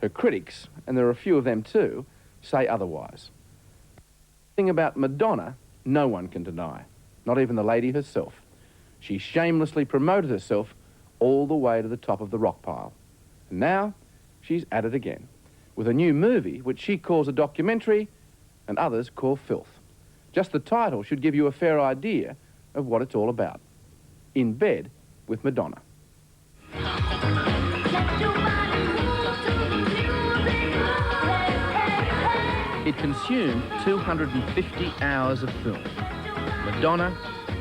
Her critics, and there are a few of them too, say otherwise. The thing about Madonna, no one can deny, not even the lady herself. She shamelessly promoted herself all the way to the top of the rock pile. And now, she's at it again, with a new movie which she calls a documentary and others call filth. Just the title should give you a fair idea of what it's all about. In Bed with Madonna. It consumed 250 hours of film. Madonna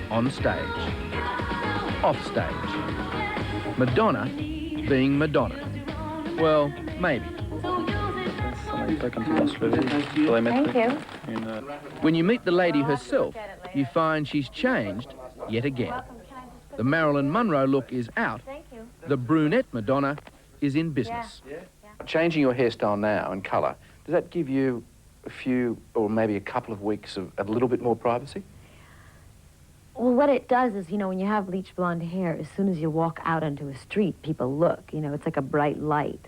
on stage, off stage. Madonna being Madonna. Well, maybe. Thank you. When you meet the lady herself, you find she's changed yet again. The Marilyn Monroe look is out. The brunette Madonna is in business. Yeah. Changing your hairstyle now and colour, does that give you a few or maybe a couple of weeks of a little bit more privacy? Well, what it does is, you know, when you have bleached blonde hair, as soon as you walk out onto a street, people look, you know, it's like a bright light.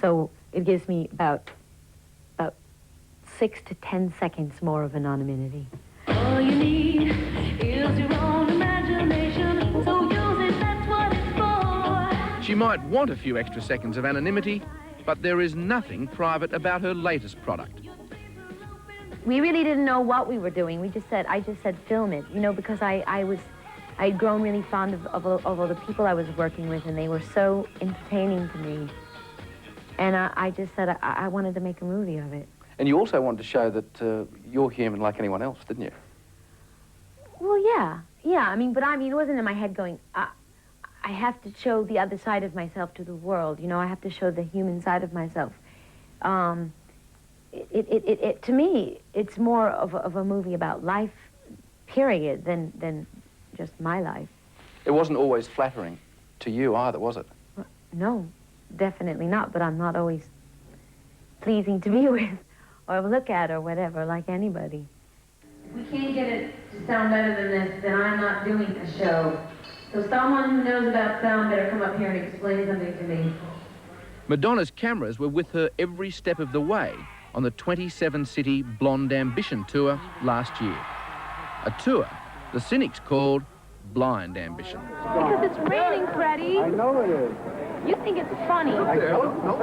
So it gives me about 6 to 10 seconds more of anonymity. All you need is your own imagination, so use it, that's what it's for. She might want a few extra seconds of anonymity, but there is nothing private about her latest product. We really didn't know what we were doing. I just said film it, you know, because I'd grown really fond of all the people I was working with, and they were so entertaining to me. And I just said I wanted to make a movie of it. And you also wanted to show that you're human like anyone else, didn't you? Well, yeah. I mean, it wasn't in my head going, I have to show the other side of myself to the world. You know, I have to show the human side of myself. To me, it's more of a movie about life, period, than just my life. It wasn't always flattering to you either, was it? No, definitely not, but I'm not always pleasing to be with or look at or whatever, like anybody. If we can't get it to sound better than this, then I'm not doing a show. So someone who knows about sound better come up here and explain something to me. Madonna's cameras were with her every step of the way on the 27-city Blonde Ambition tour last year. A tour the cynics called Blind Ambition. Because it's raining, Freddie. I know it is. You think it's funny. I don't know.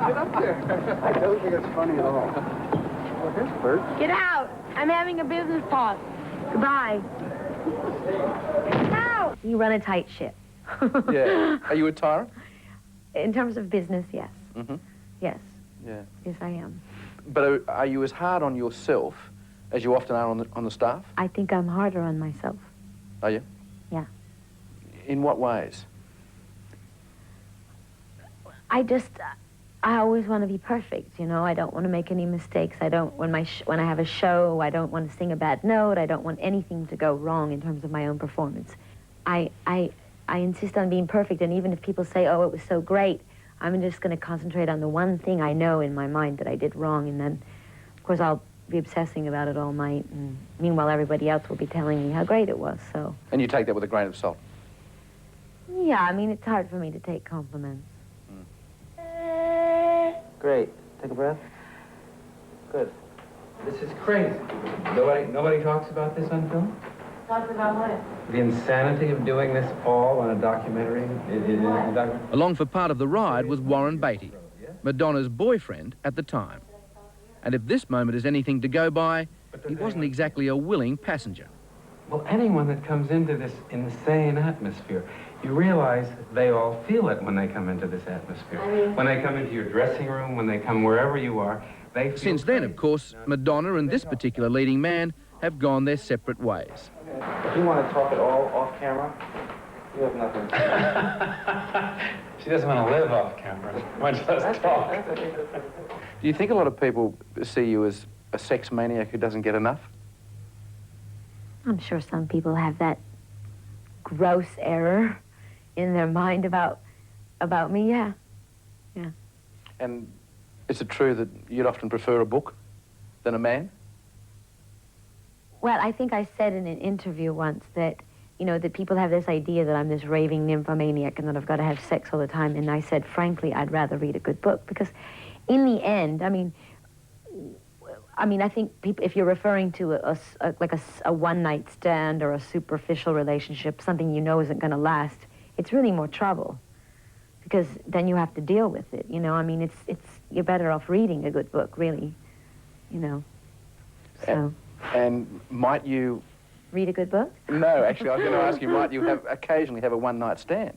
Get up there. I don't think it's funny at all. Well, here's Bert. Get out. I'm having a business talk. Goodbye. Out. You run a tight ship. Yeah. Are you a tyrant? In terms of business, yes. Mm-hmm. Yes. Yeah. Yes, I am. But are you as hard on yourself as you often are on the staff? I think I'm harder on myself. Are you? Yeah. In what ways? I always want to be perfect, you know. I don't want to make any mistakes. I don't, when I have a show, I don't want to sing a bad note. I don't want anything to go wrong in terms of my own performance. I insist on being perfect, and even if people say, oh, it was so great, I'm just going to concentrate on the one thing I know in my mind that I did wrong, and then, of course, I'll be obsessing about it all night, and meanwhile, everybody else will be telling me how great it was, so. And you take that with a grain of salt? Yeah, I mean, it's hard for me to take compliments. Great. Take a breath. Good. This is crazy. Nobody talks about this on film? Talks about what? The insanity of doing this all on a documentary. Along for part of the ride was Warren Beatty, Madonna's boyfriend at the time. And if this moment is anything to go by, he wasn't exactly a willing passenger. Well, anyone that comes into this insane atmosphere, you realize they all feel it when they come into this atmosphere. When they come into your dressing room, when they come wherever you are, they feel Since then, of course, Madonna and this particular leading man have gone their separate ways. If you want to talk at all off camera, you have nothing. She doesn't want to live off camera, much less talk. Do you think a lot of people see you as a sex maniac who doesn't get enough? I'm sure some people have that gross error in their mind about me, yeah. Yeah. And is it true that you'd often prefer a book than a man? Well, I think I said in an interview once that you know, that people have this idea that I'm this raving nymphomaniac and that I've got to have sex all the time. And I said, frankly, I'd rather read a good book, because in the end, I mean, I think people, if you're referring to a one-night stand or a superficial relationship, something you know isn't going to last, it's really more trouble, because then you have to deal with it, you know. I mean, you're better off reading a good book, really, you know. So. And might you... Read a good book? No, actually, I was going to ask you, might you occasionally have a one-night stand?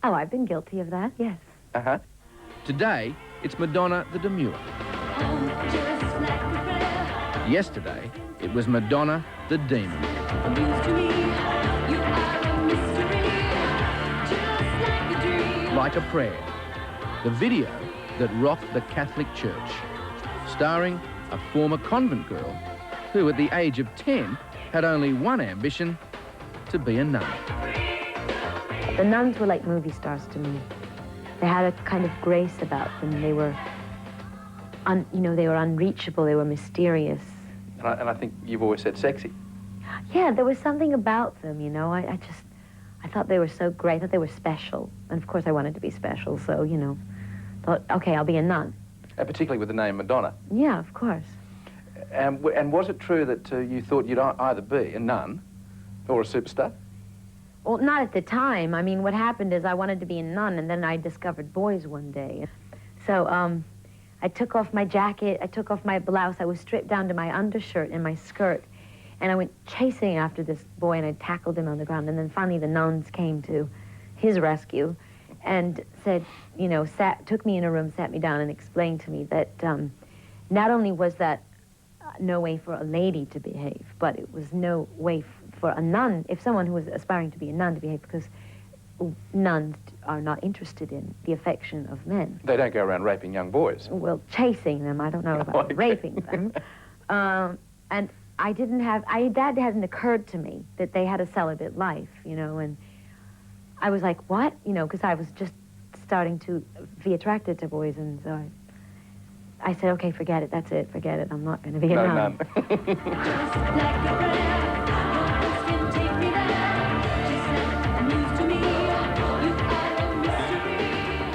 Oh, I've been guilty of that, yes. Uh-huh. Today, it's Madonna the Demure. Yesterday, it was Madonna the Demon. Like a Prayer, the video that rocked the Catholic Church, starring a former convent girl who, at the age of 10, had only one ambition: to be a nun. The nuns were like movie stars to me. They had a kind of grace about them. They were, they were unreachable. They were mysterious. And I think you've always said sexy. Yeah, there was something about them, you know. I thought they were so great. I thought they were special. And of course I wanted to be special, so, you know, thought, okay, I'll be a nun. And particularly with the name Madonna. Yeah, of course. And was it true that you thought you'd either be a nun or a superstar? Well, not at the time. I mean, what happened is I wanted to be a nun, and then I discovered boys one day. So, I took off my jacket, I took off my blouse, I was stripped down to my undershirt and my skirt, and I went chasing after this boy, and I tackled him on the ground, and then finally the nuns came to his rescue and said, you know, took me in a room, sat me down, and explained to me that not only was that no way for a lady to behave, but it was no way for a nun, if someone who was aspiring to be a nun, to behave, because nuns are not interested in the affection of men. They don't go around raping young boys. Well, chasing them, I don't know about Okay. raping them. And that hadn't occurred to me, that they had a celibate life, you know, and I was like, what? You know, because I was just starting to be attracted to boys, and so I said, okay, forget it, that's it, forget it, I'm not going to be a nun.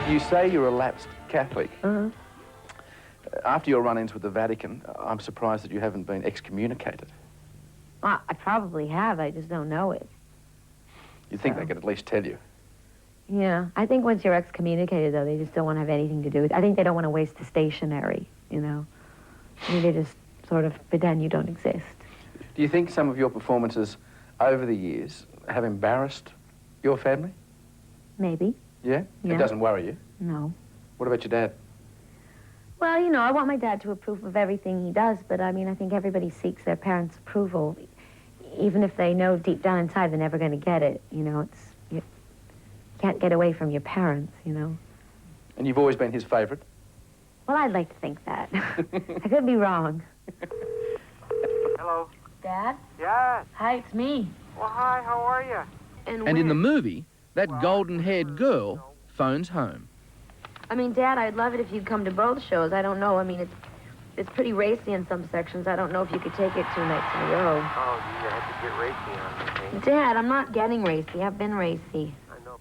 You say you're a lapsed Catholic. Uh-huh. After your run-ins with the Vatican, I'm surprised that you haven't been excommunicated. I probably have, I just don't know it. You'd think they could at least tell you. Yeah, I think once you're excommunicated, though, they just don't want to have anything to do with it. I think they don't want to waste the stationery, you know. I mean, they just sort of pretend you don't exist. Do you think some of your performances over the years have embarrassed your family? Maybe. Yeah? Yeah. It doesn't worry you? No. What about your dad? Well, you know, I want my dad to approve of everything he does, but I mean, I think everybody seeks their parents' approval, even if they know deep down inside they're never going to get it. You know, you can't get away from your parents, you know. And you've always been his favourite? Well, I'd like to think that. I could be wrong. Hello. Dad? Yes. Hi, it's me. Well, hi, how are you? And in the movie, that golden-haired girl phones home. I mean, Dad, I'd love it if you'd come to both shows. I don't know. I mean, it's pretty racy in some sections. I don't know if you could take it 2 nights in a row. Oh, you had to get racy on me. Dad, I'm not getting racy. I've been racy. I know.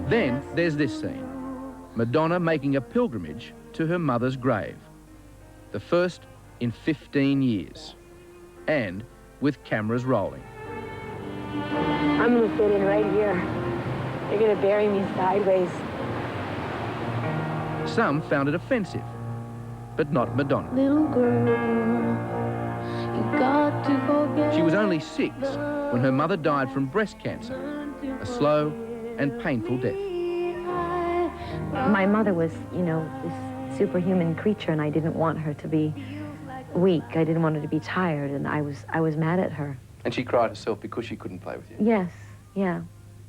Then there's this scene. Madonna making a pilgrimage to her mother's grave. The first in 15 years. And with cameras rolling. I'm gonna fit in right here. You're gonna bury me sideways. Some found it offensive, but not Madonna. Little girl, you got to forget. She was only 6 when her mother died from breast cancer, a slow and painful death. My mother was, you know, this superhuman creature, and I didn't want her to be weak. I didn't want her to be tired, and I was mad at her. And she cried herself because she couldn't play with you. Yes, yeah.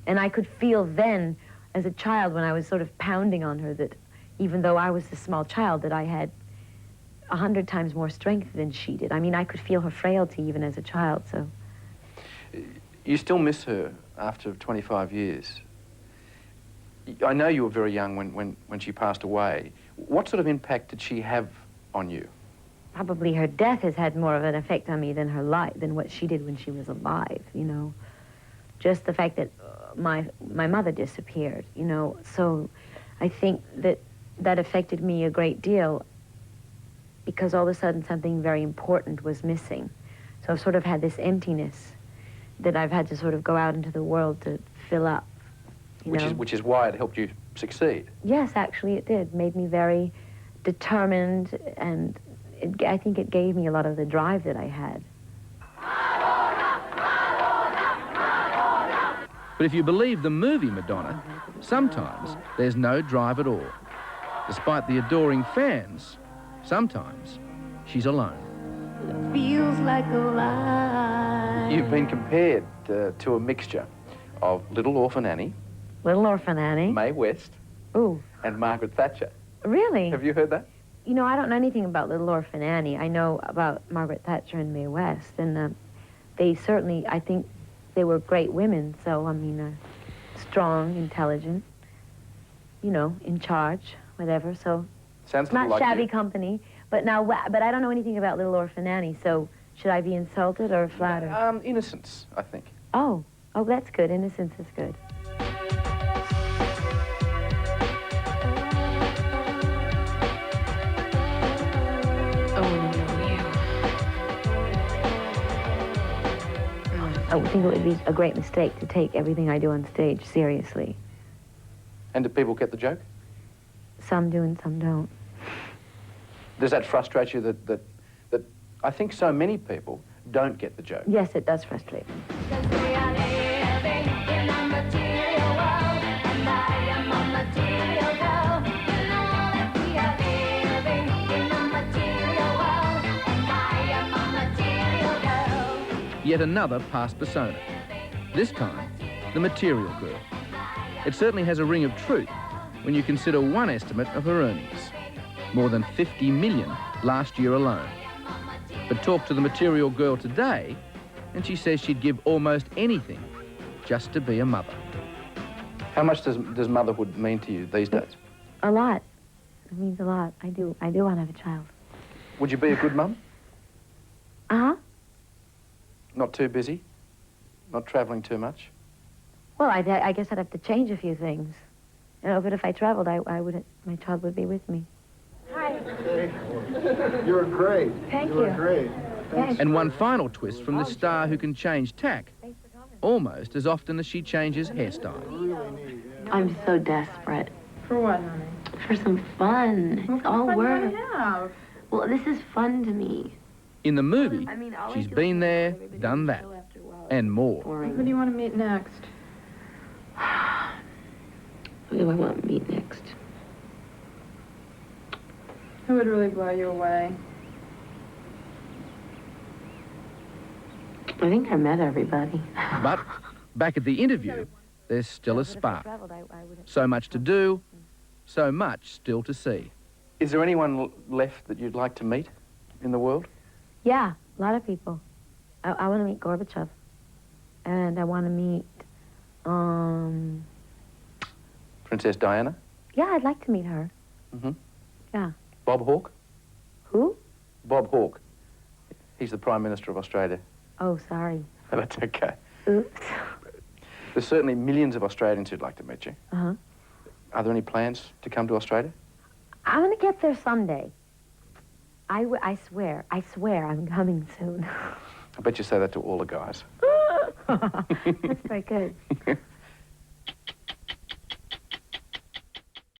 And I could feel then, as a child, when I was sort of pounding on her, that even though I was a small child, that I had 100 times more strength than she did. I mean, I could feel her frailty even as a child, so. You still miss her after 25 years. I know you were very young when she passed away. What sort of impact did she have on you? probably her death has had more of an effect on me than her life, than what she did when she was alive, you know. Just the fact that my mother disappeared, you know. So I think that affected me a great deal because all of a sudden something very important was missing. So I've sort of had this emptiness that I've had to sort of go out into the world to fill up, you know. Which is why it helped you succeed. Yes, actually it did. Made me very determined, and I think it gave me a lot of the drive that I had. But if you believe the movie Madonna, sometimes there's no drive at all. Despite the adoring fans, sometimes she's alone. It feels like a lie. You've been compared to a mixture of Little Orphan Annie, Little Orphan Annie. Mae West, Ooh, and Margaret Thatcher. really? Have you heard that? You know, I don't know anything about Little Orphan Annie. I know about Margaret Thatcher and Mae West, and they certainly, I think, they were great women. So, I mean, strong, intelligent, you know, in charge, whatever. So, Sounds not like shabby you. company. But now, but I don't know anything about Little Orphan Annie. So, should I be insulted or flattered? Innocence, I think. Oh, that's good. Innocence is good. I would think it would be a great mistake to take everything I do on stage seriously. And do people get the joke? Some do and some don't. Does that frustrate you that I think so many people don't get the joke? Yes, it does frustrate me. Yet another past persona. This time, the material girl. It certainly has a ring of truth when you consider one estimate of her earnings. More than 50 million last year alone. But talk to the material girl today, and she says she'd give almost anything just to be a mother. How much does motherhood mean to you these days? A lot. It means a lot. I do want to have a child. Would you be a good mum? Uh-huh. Not too busy? Not travelling too much? Well, I guess I'd have to change a few things. You know, but if I traveled, my child would be with me. Hi. You were great. Thank You were you. great. Thanks. And one final twist from the star who can change tack almost as often as she changes hairstyle. I'm so desperate For what, honey? for some fun. It's all What do you work. want to have? Well, this is fun to me. In the movie, I mean, all she's I do been is there, everybody done on the that, show after a while. and more. Boring. Who do you want to meet next? Who do I want to meet next? Who would really blow you away? I think I met everybody. But back at the interview, there's still a But if I spark. traveled, I would. So much to do, so much still to see. Is there anyone left that you'd like to meet in the world? Yeah, a lot of people. I want to meet Gorbachev, and I want to meet. Princess Diana? Yeah, I'd like to meet her. Mm-hmm. Yeah. Bob Hawke? Who? Bob Hawke. He's the Prime Minister of Australia. Oh, sorry. That's okay. Oops. There's certainly millions of Australians who'd like to meet you. Uh-huh. Are there any plans to come to Australia? I'm going to get there someday. I swear I'm coming soon. I bet you say that to all the guys. That's very good.